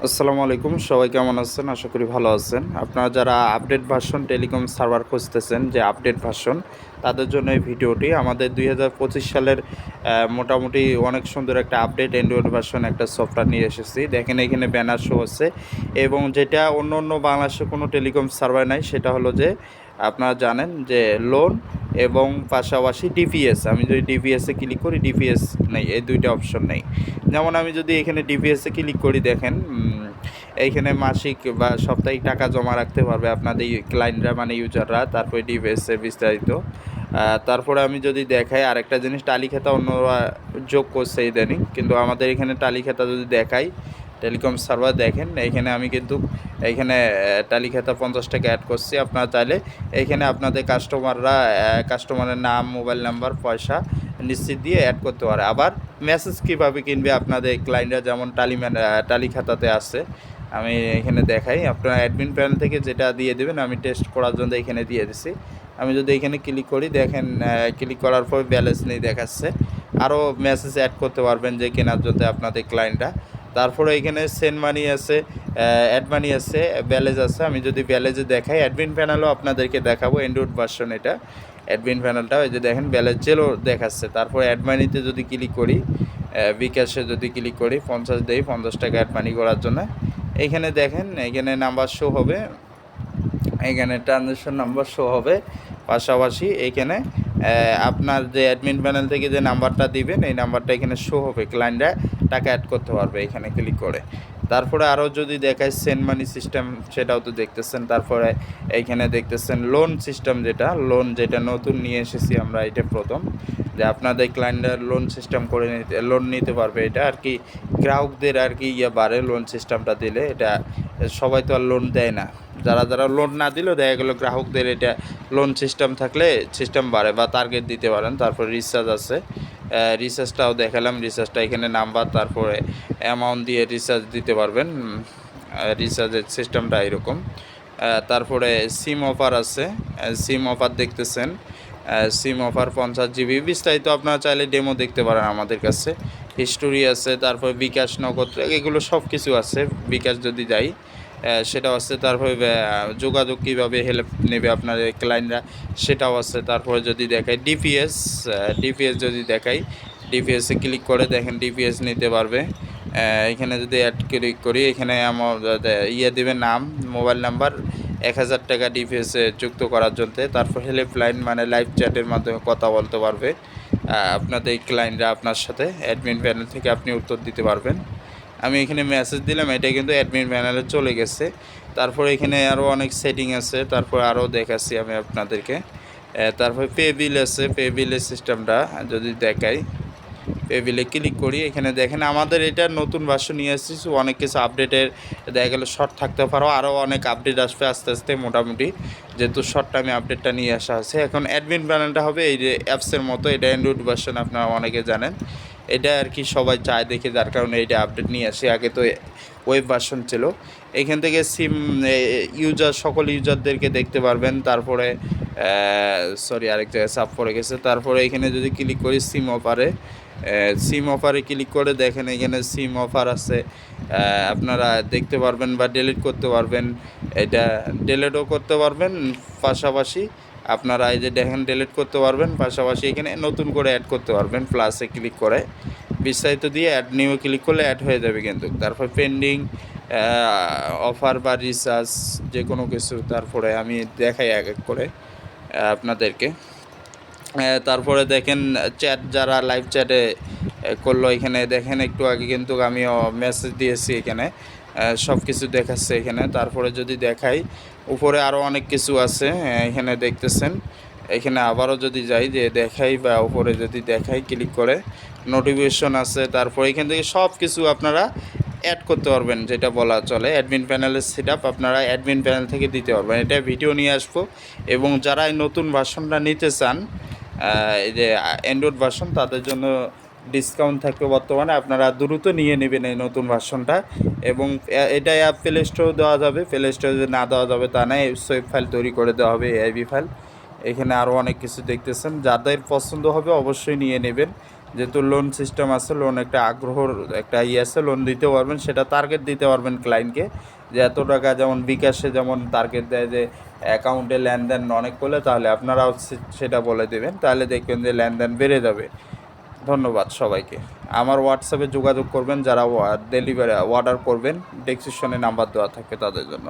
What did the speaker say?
আসসালামু আলাইকুম, সবাই কেমন আছেন? আশা করি ভালো আছেন। আপনারা যারা আপডেট ভার্সন টেলিকম সার্ভার খুঁজতেছেন, যে আপডেট ভার্সন, তাদের জন্য এই ভিডিওটি। আমাদের ২০২৫ সালের মোটামুটি অনেক সুন্দর একটা আপডেট অ্যান্ড্রয়েড ভার্সন একটা সফটওয়্যার নিয়ে এসেছি। দেখেন এখানে ব্যানার শো হচ্ছে, এবং যেটা অন্য বাংলাদেশে কোনো টেলিকম সার্ভার নাই, সেটা হলো যে আপনারা জানেন যে লোন এবং পাশাপাশি ডিপিএস। আমি যদি ডিপিএসে ক্লিক করি, ডিপিএস নেই, এই দুইটা অপশন নেই। যেমন আমি যদি এখানে ডিপিএসে ক্লিক করি, দেখেন এইখানে মাসিক বা সাপ্তাহিক টাকা জমা রাখতে পারবে আপনাদের ক্লায়েন্টরা, মানে ইউজাররা। তারপরে ডিপিএসে বিস্তারিত। তারপরে আমি যদি দেখাই আরেকটা জিনিস, টালি খাতা অন্যরা যোগ করছে ইদানিং, কিন্তু আমাদের এখানে টালি খাতা যদি দেখাই, টেলিকম সার্ভার দেখেন এইখানে আমি কিন্তু এইখানে টালি খাতা 50 টাকা অ্যাড করছি। আপনারা চাইলে এইখানে আপনাদের কাস্টমারের নাম, মোবাইল নাম্বার, পয়সা নিশ্চিত দিয়ে অ্যাড করতে পারে। আবার মেসেজ কীভাবে কিনবে আপনাদের ক্লায়েন্টরা, যেমন টালি খাতাতে আছে, আমি এখানে দেখাই। আপনারা অ্যাডমিন প্যানেল থেকে যেটা দিয়ে দেবেন, আমি টেস্ট করার জন্য এখানে দিয়ে দিছি। আমি যদি এখানে ক্লিক করি, দেখেন ক্লিক করার পর ব্যালেন্স নেই দেখাচ্ছে। আরও মেসেজ অ্যাড করতে পারবেন যে কেনার জন্য আপনাদের ক্লায়েন্টরা। তারপরে এখানে সেন্ড মানি আছে, অ্যাড মানি আছে, ব্যালেন্স আছে। আমি যদি ব্যালেন্সে দেখাই, অ্যাডমিন প্যানেলও আপনাদেরকে দেখাবো, অ্যান্ড্রয়েড ভার্সন এটা। অ্যাডমিন প্যানেলটা ওই যে দেখেন ব্যালেন্স জেলও দেখাচ্ছে। তারপরে অ্যাড মানিতে যদি ক্লিক করি, বিকাশে যদি ক্লিক করি, 50 দেই 50 টাকা অ্যাড মানি করার জন্য। এইখানে দেখেন এইখানে নাম্বার শো হবে, এইখানে ট্রানজ্যাকশন নাম্বার শো হবে। পাশাপাশি এইখানে আপনার যে অ্যাডমিন প্যানেল থেকে যে নাম্বারটা দিবেন, এই নাম্বারটা এখানে শো হবে, ক্লায়েন্টরা টাকা অ্যাড করতে পারবে এখানে ক্লিক করে। তারপরে আরও যদি দেখায় সেন্ড মানি সিস্টেম, সেটাও তো দেখতেছেন। তারপরে এইখানে দেখতেছেন লোন সিস্টেম, যেটা নতুন নিয়ে এসেছি আমরা, এটা প্রথম যে আপনাদের ক্লায়েন্টরা লোন সিস্টেম করে লোন নিতে পারবে। এটা আর কি গ্রাহকদের আর কি বাড়ে লোন সিস্টেমটা দিলে। এটা সবাই তো আর লোন দেয় না, যারা লোন না দিলেও দেখা গেলো গ্রাহকদের এটা লোন সিস্টেম থাকলে সিস্টেম বাড়ে বা টার্গেট দিতে পারেন। তারপর রিচার্জ আছে, রিচার্জটাও দেখালাম। রিচার্জটা এখানে নাম্বার, তারপরে অ্যামাউন্ট দিয়ে রিচার্জ দিতে পারবেন। রিচার্জের সিস্টেমটা এরকম। তারপরে সিম অফার আছে, সিম অফার দেখতেছেন। সিম অফার 50 জিবি। বিস্তারিত আপনারা চাইলে ডেমো দেখতে পারেন আমাদের কাছে। হিস্টোরি আছে, তারপর বিকাশ, নগদ, এগুলো সব কিছু আছে। বিকাশ যদি যাই, সেটাও আছে। তারপরে যোগাযোগ কীভাবে হেল্প নেবে আপনার ক্লায়েন্টরা, সেটাও আছে। তারপরে যদি দেখাই ডিপিএস যদি দেখাই, ডিপিএসে ক্লিক করে দেখেন ডিপিএস নিতে পারবে। এখানে যদি অ্যাড ক্লিক করি, এখানে আমার দেবে নাম, মোবাইল নাম্বার, 1000 টাকা ডিপিএসে যুক্ত করার জন্য। তারপর হেল্পলাইন, মানে লাইভ চ্যাটের মাধ্যমে কথা বলতে পারবে আপনাদের ক্লায়েন্টরা আপনার সাথে। অ্যাডমিন প্যানেল থেকে আপনি উত্তর দিতে পারবেন। আমি এখানে মেসেজ দিলাম, এটা কিন্তু অ্যাডমিন প্যানেলে চলে গেছে। তারপরে এখানে আরও অনেক সেটিং আছে, তারপর আরও দেখাচ্ছি আমি আপনাদেরকে। তারপরে পে বিল আছে, পে বিলের সিস্টেমটা যদি দেখাই, পে বিলে ক্লিক করি, এখানে দেখেন আমাদের এটা নতুন ভার্সন নিয়ে এসেছি। অনেক কিছু আপডেটের দেখা গেলো শর্ট থাকতে পারো, আরও অনেক আপডেট আসবে আস্তে আস্তে। মোটামুটি যেহেতু শর্ট টাইমে আপডেটটা নিয়ে আসা হয়েছে, এখন অ্যাডমিন প্যানেলটা হবে এই যে অ্যাপসের মতো। এটা অ্যান্ড্রয়েড ভার্সন, আপনারা অনেকে জানেন। এটা আর কি সবাই চায় দেখে, যার কারণে এটা আপডেট নিয়ে আসে। আগে তো ওয়েব ভার্সন ছিল। এখান থেকে সিম সকল ইউজারদেরকে দেখতে পারবেন। তারপরে আরেক জায়গায় সাব পড়ে গেছে। তারপরে এখানে যদি ক্লিক করি সিম অফারে ক্লিক করে দেখেন এখানে সিম অফার আছে, আপনারা দেখতে পারবেন বা ডিলিট করতে পারবেন। এটা ডিলিটও করতে পারবেন, পাশাপাশি আপনারা এই যে দেখেন ডিলিট করতে পারবেন, পাশাপাশি এখানে নতুন করে অ্যাড করতে পারবেন। প্লাসে ক্লিক করে বিস্তারিত দিয়ে অ্যাড নিউ ক্লিক করলে অ্যাড হয়ে যাবে কিন্তু। তারপর পেন্ডিং অফার বা রিচার্জ যে কোনো কিছু, তারপরে আমি দেখাই এক এক করে আপনাদেরকে। তারপরে দেখেন চ্যাট, যারা লাইভ চ্যাটে করলো, এখানে দেখেন একটু আগে কিন্তু আমিও মেসেজ দিয়েছি, এখানে সব কিছু দেখাচ্ছে এখানে। তারপরে যদি দেখাই, উপরে আরও অনেক কিছু আছে এখানে দেখতেছেন। এখানে আবারও যদি যাই যে দেখাই, বা উপরে যদি দেখাই ক্লিক করে, নোটিফিকেশন আছে। তারপরে এখান থেকে সব কিছু আপনারা অ্যাড করতে পারবেন, যেটা বলা চলে অ্যাডমিন প্যানেলের সেটআপ আপনারা অ্যাডমিন প্যানেল থেকে দিতে পারবেন। এটা ভিডিও নিয়ে আসবো, এবং যারা এই নতুন ভার্সনটা নিতে চান, এই যে অ্যান্ড্রয়েড ভার্সন, তাদের জন্য ডিসকাউন্ট থাকবে বর্তমানে। আপনারা দ্রুত নিয়ে নেবেন এই নতুন ভার্সনটা। এবং এটা প্লে স্টোরে দেওয়া যাবে, প্লে স্টোরে যদি না দেওয়া যাবে তা নয়, সোয়েব ফাইল তৈরি করে দেওয়া হবে, এআইবি ফাইল। এখানে আরও অনেক কিছু দেখতেছেন, যাদের পছন্দ হবে অবশ্যই নিয়ে নেবেন। যেহেতু লোন সিস্টেম আছে, লোন একটা আগ্রহর একটা আছে, লোন দিতে পারবেন, সেটা টার্গেট দিতে পারবেন ক্লায়েন্টকে যে এত টাকা, যেমন বিকাশে যেমন টার্গেট দেয় যে অ্যাকাউন্টে লেনদেন অনেক করলে, তাহলে আপনারাও সেটা বলে দেবেন, তাহলে দেখবেন যে লেনদেন বেড়ে যাবে। ধন্যবাদ সবাইকে। আমার হোয়াটসঅ্যাপে যোগাযোগ করবেন যারা ডেলিভারি অর্ডার করবেন, ডেসক্রিপশনে নাম্বার দেওয়া থাকবে তাদের জন্য।